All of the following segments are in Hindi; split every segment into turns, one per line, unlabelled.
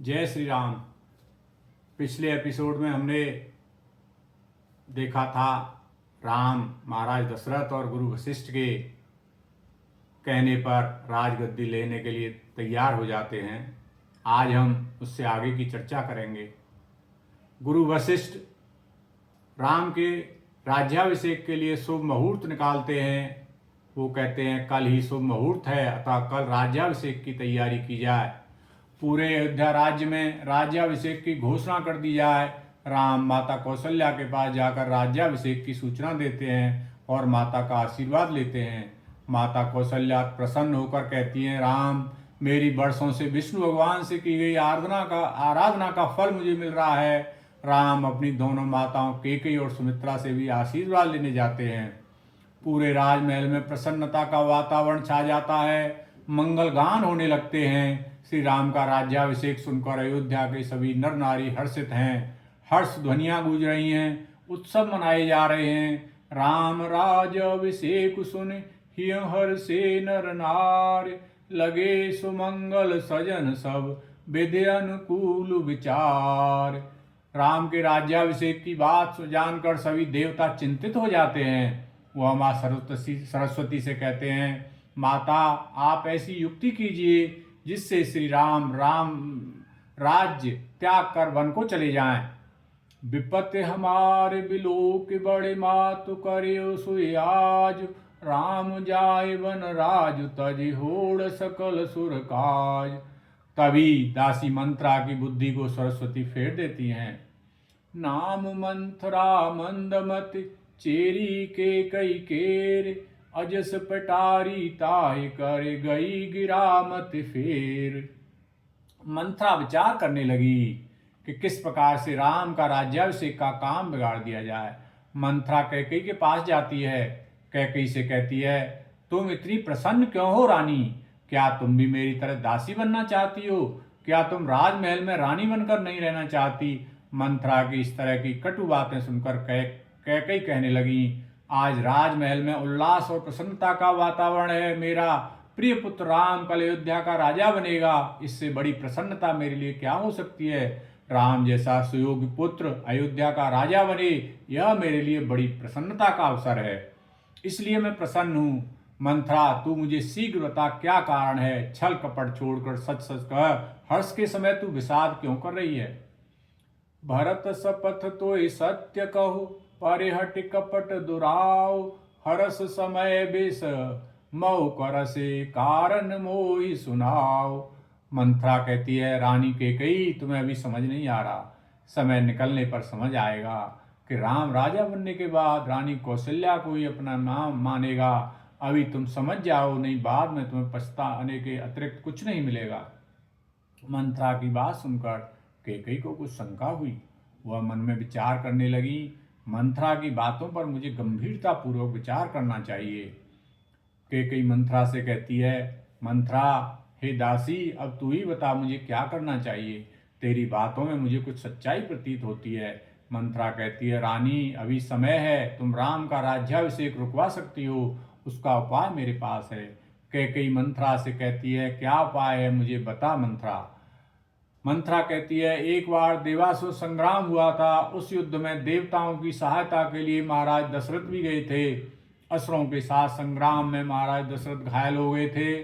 जय श्री राम। पिछले एपिसोड में हमने देखा था राम महाराज दशरथ और गुरु वशिष्ठ के कहने पर राजगद्दी लेने के लिए तैयार हो जाते हैं। आज हम उससे आगे की चर्चा करेंगे। गुरु वशिष्ठ राम के राज्याभिषेक के लिए शुभ मुहूर्त निकालते हैं। वो कहते हैं कल ही शुभ मुहूर्त है, अतः कल राज्याभिषेक की तैयारी की जाए। पूरे अयोध्या राज्य में राज्याभिषेक की घोषणा कर दी जाए। राम माता कौशल्या के पास जाकर राज्याभिषेक की सूचना देते हैं और माता का आशीर्वाद लेते हैं। माता कौशल्या प्रसन्न होकर कहती हैं, राम मेरी वर्षों से विष्णु भगवान से की गई आराधना का फल मुझे मिल रहा है। राम अपनी दोनों माताओं कैकेयी और सुमित्रा से भी आशीर्वाद लेने जाते हैं। पूरे राजमहल में प्रसन्नता का वातावरण छा जाता है। मंगल गान होने लगते हैं। श्री राम का राज्याभिषेक सुनकर अयोध्या के सभी नर नारी हर्षित हैं। हर्ष ध्वनियां गूंज रही हैं, उत्सव मनाए जा रहे हैं। राम राज्याभिषेक सुन हिय हर्षे नर नार, लगे सुमंगल सजन सब विधि अनुकूल विचार। राम के राज्याभिषेक की बात जानकर सभी देवता चिंतित हो जाते हैं। वह माँ सरस्वती से कहते हैं, माता आप ऐसी युक्ति कीजिए जिससे श्री राम राज्य त्याग कर वन को चले जाएं। विपत्ति हमारे बिलोक बड़े मातु करे सुय आज, राम जाए वन राज तज होड़ सकल सुर काज। तभी दासी मंत्रा की बुद्धि को सरस्वती फेर देती हैं। नाम मंथरा मंदमति चेरी के कई केर, अजस पटारी ताहि कर गई गिरामत फेर। मंथरा विचार करने लगी कि किस प्रकार से राम का राज्याभिषेक का काम बिगाड़ दिया जाए। मंथरा कैकेयी के पास जाती है। कैकेयी से कहती है, तुम इतनी प्रसन्न क्यों हो रानी? क्या तुम भी मेरी तरह दासी बनना चाहती हो? क्या तुम राजमहल में रानी बनकर नहीं रहना चाहती? मंथरा की इस तरह की कटु बातें सुनकर कैकेयी कहने लगी, आज राजमहल में उल्लास और प्रसन्नता का वातावरण है। मेरा प्रिय पुत्र राम कल अयोध्या का राजा बनेगा। इससे बड़ी प्रसन्नता मेरे लिए क्या हो सकती है? राम जैसा सुयोग्य पुत्र अयोध्या का राजा बने, यह मेरे लिए बड़ी प्रसन्नता का अवसर है। इसलिए मैं प्रसन्न हूँ। मंथरा तू मुझे शीघ्र बता, क्या कारण है? छल कपट छोड़कर सच सच कह, हर्ष के समय तू विषाद क्यों कर रही है? भरत शपथ तो सत्य कहु, परिहट कपट दुराव। हरस समय विष मऊ कर से, कारण मोहि सुनाव। मंथरा कहती है, रानी कैकेयी तुम्हें अभी समझ नहीं आ रहा। समय निकलने पर समझ आएगा कि राम राजा बनने के बाद रानी कौशल्या को ही अपना नाम मानेगा। अभी तुम समझ जाओ, नहीं बाद में तुम्हें पछताने के अतिरिक्त कुछ नहीं मिलेगा। मंथरा की बात सुनकर कैकेयी को कुछ शंका हुई। वह मन में विचार करने लगी, मंथरा की बातों पर मुझे गंभीरता पूर्वक विचार करना चाहिए। कैकेयी मंथरा से कहती है, मंथरा हे दासी, अब तू ही बता मुझे क्या करना चाहिए। तेरी बातों में मुझे कुछ सच्चाई प्रतीत होती है। मंथरा कहती है, रानी अभी समय है, तुम राम का राज्याभिषेक रुकवा सकती हो, उसका उपाय मेरे पास है। कैकेयी मंथरा से कहती है, क्या उपाय है मुझे बता मंथरा। मंथरा कहती है, एक बार देवासुर संग्राम हुआ था। उस युद्ध में देवताओं की सहायता के लिए महाराज दशरथ भी गए थे। असुरों के साथ संग्राम में महाराज दशरथ घायल हो गए थे।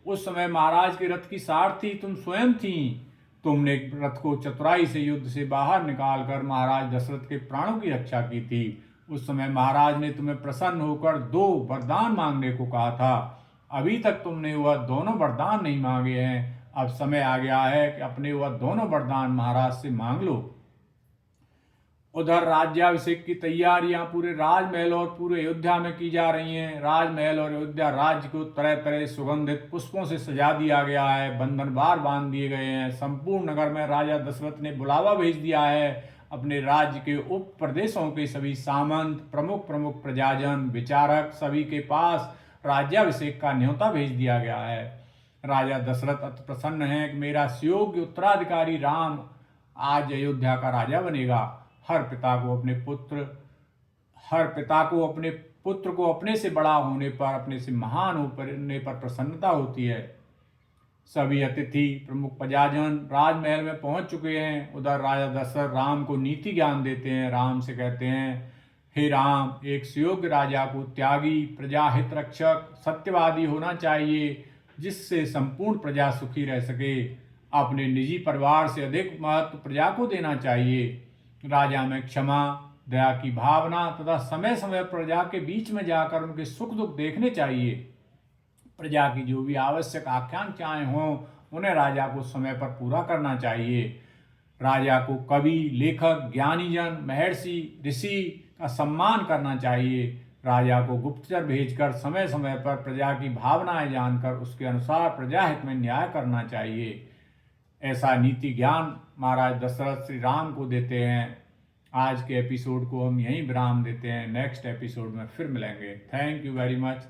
उस समय महाराज के रथ की सारथी तुम स्वयं थी। तुमने रथ को चतुराई से युद्ध से बाहर निकालकर महाराज दशरथ के प्राणों की रक्षा की थी। उस समय महाराज ने तुम्हें प्रसन्न होकर 2 वरदान मांगने को कहा था। अभी तक तुमने वह दोनों वरदान नहीं मांगे हैं। अब समय आ गया है कि अपने वह दोनों वरदान महाराज से मांग लो। उधर राज्याभिषेक की तैयारियां पूरे राजमहल और पूरे अयोध्या में की जा रही हैं। राजमहल और अयोध्या राज्य को तरह तरह सुगंधित पुष्पों से सजा दिया गया है। बंधनवार बांध दिए गए हैं। संपूर्ण नगर में राजा दशरथ ने बुलावा भेज दिया है। अपने राज्य के उप प्रदेशों के सभी सामंत, प्रमुख प्रमुख प्रजाजन, विचारक सभी के पास राज्याभिषेक का न्योता भेज दिया गया है। राजा दशरथ अति प्रसन्न हैं कि मेरा सुयोग्य उत्तराधिकारी राम आज अयोध्या का राजा बनेगा। हर पिता को अपने पुत्र को अपने से बड़ा होने पर, अपने से महान होने पर प्रसन्नता होती है। सभी अतिथि प्रमुख प्रजाजन राजमहल में पहुंच चुके हैं। उधर राजा दशरथ राम को नीति ज्ञान देते हैं। राम से कहते हैं, हे राम, एक सुयोग्य राजा को त्यागी, प्रजा हित रक्षक, सत्यवादी होना चाहिए, जिससे संपूर्ण प्रजा सुखी रह सके। अपने निजी परिवार से अधिक महत्व प्रजा को देना चाहिए। राजा में क्षमा, दया की भावना तथा समय समय प्रजा के बीच में जाकर उनके सुख दुख देखने चाहिए। प्रजा की जो भी आवश्यक आकांक्षाएं हों उन्हें राजा को समय पर पूरा करना चाहिए। राजा को कवि, लेखक, ज्ञानीजन, महर्षि, ऋषि का सम्मान करना चाहिए। राजा को गुप्तचर भेजकर समय समय पर प्रजा की भावनाएं जानकर उसके अनुसार प्रजा हित में न्याय करना चाहिए। ऐसा नीति ज्ञान महाराज दशरथ श्री राम को देते हैं। आज के एपिसोड को हम यहीं विराम देते हैं। नेक्स्ट एपिसोड में फिर मिलेंगे। Thank you very much.